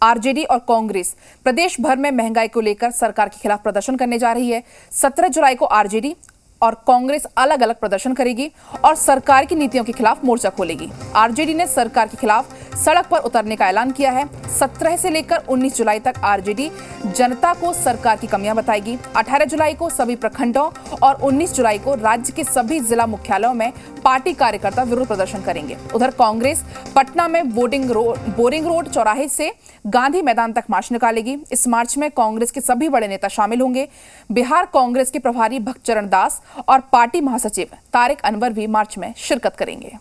RJD और कांग्रेस प्रदेश भर में महंगाई को लेकर सरकार के खिलाफ प्रदर्शन करने जा रही है। 17 जुलाई को आरजेडी और कांग्रेस अलग अलग प्रदर्शन करेगी और सरकार की नीतियों के खिलाफ मोर्चा खोलेगी। आरजेडी ने सरकार के खिलाफ सड़क पर उतरने का ऐलान किया है। 17 से लेकर 19 जुलाई तक आरजेडी जनता को सरकार की कमियां बताएगी। 18 जुलाई को सभी प्रखंडों और 19 जुलाई को राज्य के सभी जिला मुख्यालयों में पार्टी कार्यकर्ता विरोध प्रदर्शन करेंगे। उधर कांग्रेस पटना में बोरिंग रोड चौराहे से गांधी मैदान तक मार्च निकालेगी। इस मार्च में कांग्रेस के सभी बड़े नेता शामिल होंगे। बिहार कांग्रेस के प्रभारी भक्तचरण दास और पार्टी महासचिव तारिक अनवर भी मार्च में शिरकत करेंगे।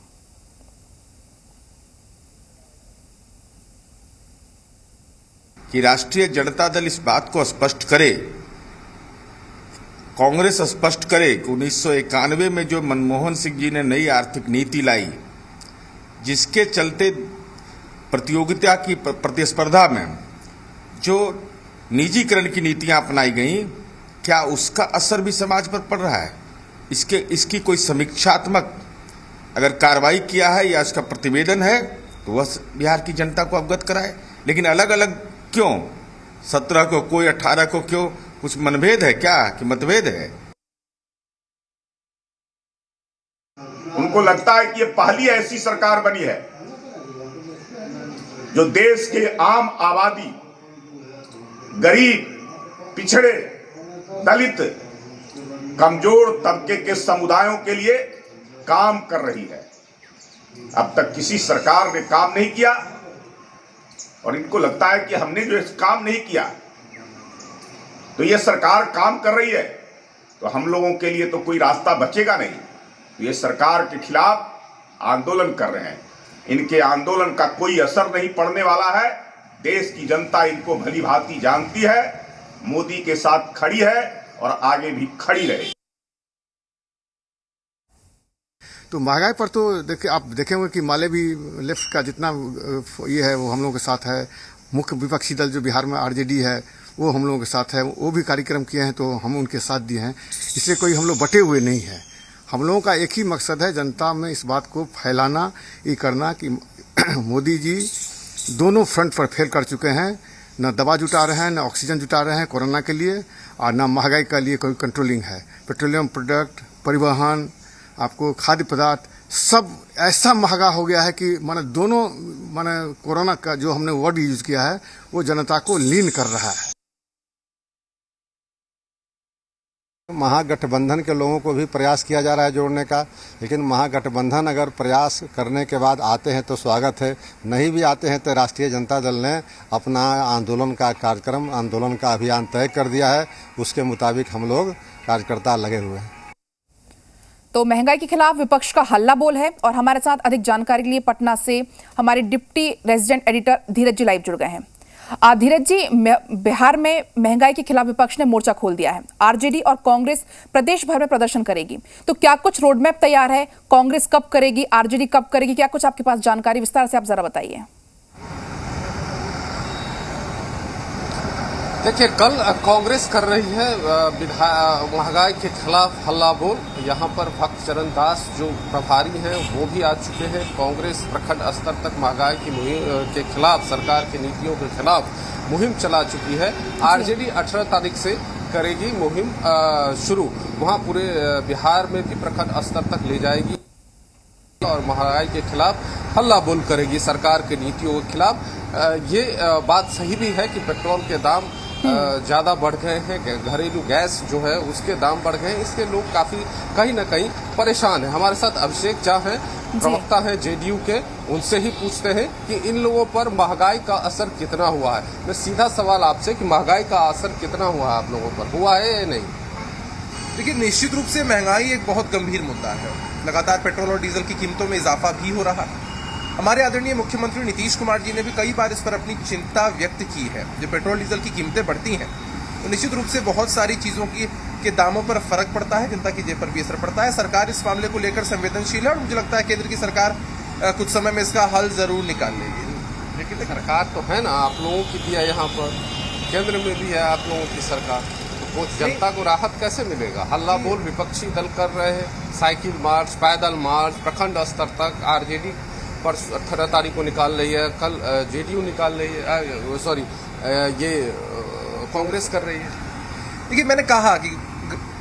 कि राष्ट्रीय जनता दल इस बात को स्पष्ट करे, कांग्रेस स्पष्ट करे कि 1991 में जो मनमोहन सिंह जी ने नई आर्थिक नीति लाई, जिसके चलते प्रतियोगिता की प्रतिस्पर्धा में जो निजीकरण की नीतियां अपनाई गई, क्या उसका असर भी समाज पर पड़ रहा है? इसकी कोई समीक्षात्मक अगर कार्रवाई किया है या इसका प्रतिवेदन है तो वह बिहार की जनता को अवगत कराए। लेकिन अलग अलग क्यों, 17 को कोई 18 को क्यों? कुछ मनभेद है क्या कि मतभेद है? उनको लगता है कि ये पहली ऐसी सरकार बनी है जो देश के आम आबादी, गरीब, पिछड़े, दलित, कमजोर तबके के समुदायों के लिए काम कर रही है। अब तक किसी सरकार ने काम नहीं किया और इनको लगता है कि हमने जो काम नहीं किया तो ये सरकार काम कर रही है तो हम लोगों के लिए तो कोई रास्ता बचेगा नहीं। तो ये सरकार के खिलाफ आंदोलन कर रहे हैं। इनके आंदोलन का कोई असर नहीं पड़ने वाला है। देश की जनता इनको भली भांति जानती है, मोदी के साथ खड़ी है और आगे भी खड़ी रहेगी। तो महंगाई पर तो देखिए, आप देखेंगे कि माले भी लेफ्ट का जितना ये है वो हम लोगों के साथ है। मुख्य विपक्षी दल जो बिहार में आरजेडी है वो हम लोगों के साथ है। वो भी कार्यक्रम किए हैं तो हम उनके साथ दिए हैं। इससे कोई हम लोग बटे हुए नहीं हैं। हम लोगों का एक ही मकसद है, जनता में इस बात को फैलाना, ये करना कि मोदी जी दोनों फ्रंट पर फेल कर चुके हैं। न दवा जुटा रहे हैं, न ऑक्सीजन जुटा रहे हैं कोरोना के लिए, और न महंगाई के लिए कोई कंट्रोलिंग है। पेट्रोलियम प्रोडक्ट, परिवहन, आपको खाद्य पदार्थ सब ऐसा महंगा हो गया है कि माने दोनों माने कोरोना का जो हमने वर्ड यूज किया है वो जनता को लीन कर रहा है। महागठबंधन के लोगों को भी प्रयास किया जा रहा है जोड़ने का, लेकिन महागठबंधन अगर प्रयास करने के बाद आते हैं तो स्वागत है, नहीं भी आते हैं तो राष्ट्रीय जनता दल ने अपना आंदोलन का कार्यक्रम, आंदोलन का अभियान तय कर दिया है। उसके मुताबिक हम लोग कार्यकर्ता लगे हुए हैं। तो महंगाई के खिलाफ विपक्ष का हल्ला बोल है। और हमारे साथ अधिक जानकारी के लिए पटना से हमारे डिप्टी रेजिडेंट एडिटर धीरज जी लाइव जुड़ गए हैं। धीरज जी, बिहार में महंगाई के खिलाफ विपक्ष ने मोर्चा खोल दिया है। आरजेडी और कांग्रेस प्रदेश भर में प्रदर्शन करेगी, तो क्या कुछ रोडमैप तैयार है? कांग्रेस कब करेगी, आरजेडी कब करेगी, क्या कुछ आपके पास जानकारी? विस्तार से आप जरा बताइए। देखिए, कल कांग्रेस कर रही है महंगाई के खिलाफ हल्ला बोल। यहाँ पर भक्तचरण दास जो प्रभारी हैं वो भी आ चुके हैं। कांग्रेस प्रखंड स्तर तक महंगाई की मुहिम के खिलाफ, सरकार की नीतियों के खिलाफ मुहिम चला चुकी है। आरजेडी 18 तारीख से करेगी मुहिम शुरू। वहाँ पूरे बिहार में भी प्रखंड स्तर तक ले जाएगी और महंगाई के खिलाफ हल्ला बोल करेगी, सरकार की नीतियों के खिलाफ। ये बात सही भी है कि पेट्रोल के दाम ज्यादा बढ़ गए हैं, घरेलू गैस जो है उसके दाम बढ़ गए हैं। इसके लोग काफी कहीं ना कहीं परेशान हैं। हमारे साथ अभिषेक झा हैं, प्रवक्ता हैं जेडीयू के, उनसे ही पूछते हैं कि इन लोगों पर महंगाई का असर कितना हुआ है। मैं सीधा सवाल आपसे कि महंगाई का असर कितना हुआ है, आप लोगों पर हुआ है या नहीं? देखिए, निश्चित रूप से महंगाई एक बहुत गंभीर मुद्दा है। लगातार पेट्रोल और डीजल की कीमतों में इजाफा भी हो रहा है। हमारे आदरणीय मुख्यमंत्री नीतीश कुमार जी ने भी कई बार इस पर अपनी चिंता व्यक्त की है। जो पेट्रोल डीजल की कीमतें बढ़ती हैं तो निश्चित रूप से बहुत सारी चीज़ों के दामों पर फर्क पड़ता है, जनता की जेब पर भी असर पड़ता है। सरकार इस मामले को लेकर संवेदनशील है और मुझे लगता है केंद्र की सरकार कुछ समय में इसका हल जरूर निकाल लेगी। लेकिन सरकार तो है ना, आप लोगों की भी है, यहाँ पर केंद्र में भी है आप लोगों की सरकार, तो जनता को राहत कैसे मिलेगा? हल्ला बोल विपक्षी दल कर रहे हैं, साइकिल मार्च, पैदल मार्च, प्रखंड स्तर तक आरजेडी परसों 18 तारीख को निकाल रही है, कल जेडीयू निकाल रही है, सॉरी ये कांग्रेस कर रही है। देखिए, मैंने कहा कि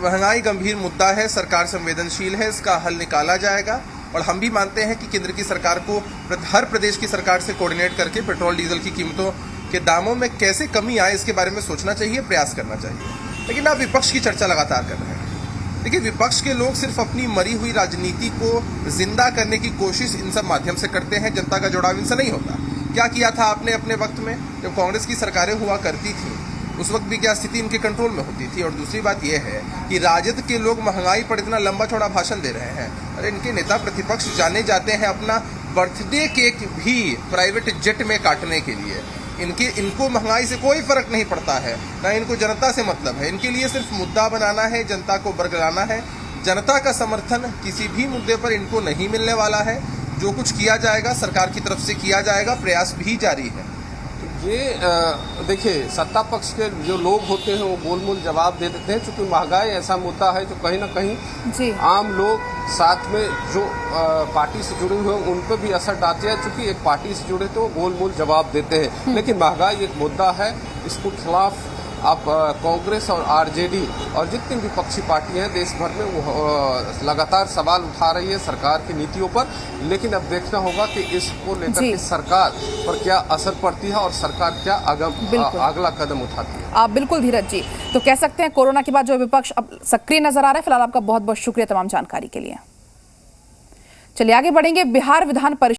महंगाई गंभीर मुद्दा है, सरकार संवेदनशील है, इसका हल निकाला जाएगा और हम भी मानते हैं कि केंद्र की सरकार को हर प्रदेश की सरकार से कोऑर्डिनेट करके पेट्रोल डीजल की कीमतों के दामों में कैसे कमी आए इसके बारे में सोचना चाहिए, प्रयास करना चाहिए। लेकिन आप विपक्ष की चर्चा लगातार कर रहे हैं। देखिए, विपक्ष के लोग सिर्फ अपनी मरी हुई राजनीति को जिंदा करने की कोशिश इन सब माध्यम से करते हैं, जनता का जुड़ाव इनसे नहीं होता। क्या किया था आपने अपने वक्त में जब कांग्रेस की सरकारें हुआ करती थी, उस वक्त भी क्या स्थिति इनके कंट्रोल में होती थी? और दूसरी बात यह है कि राजद के लोग महंगाई पर इतना लंबा चौड़ा भाषण दे रहे हैं। अरे, इनके नेता प्रतिपक्ष जाने जाते हैं अपना बर्थडे केक भी प्राइवेट जेट में काटने के लिए। इनको महंगाई से कोई फर्क नहीं पड़ता है, ना इनको जनता से मतलब है। इनके लिए सिर्फ मुद्दा बनाना है, जनता को बरगलाना है। जनता का समर्थन किसी भी मुद्दे पर इनको नहीं मिलने वाला है। जो कुछ किया जाएगा सरकार की तरफ से किया जाएगा, प्रयास भी जारी है। ये देखिए, सत्ता पक्ष के जो लोग होते हैं वो गोलमोल जवाब दे देते हैं, क्योंकि महंगाई ऐसा मुद्दा है जो कहीं ना कहीं आम लोग साथ में जो पार्टी से जुड़े हुए हैं उन पर भी असर डालते हैं। चूंकि एक पार्टी से जुड़े तो वो गोलमोल जवाब देते हैं, लेकिन महंगाई एक मुद्दा है, इसको खिलाफ अब कांग्रेस और आरजेडी और जितनी विपक्षी पार्टियां हैं देश भर में वो लगातार सवाल उठा रही है सरकार की नीतियों पर। लेकिन अब देखना होगा कि इसको लेकर के सरकार पर क्या असर पड़ती है और सरकार क्या अगला कदम उठाती है। आप बिल्कुल धीरज जी, तो कह सकते हैं कोरोना के बाद जो विपक्ष अब सक्रिय नजर आ रहा है। फिलहाल आपका बहुत बहुत शुक्रिया तमाम जानकारी के लिए। चलिए आगे बढ़ेंगे। बिहार विधान परिषद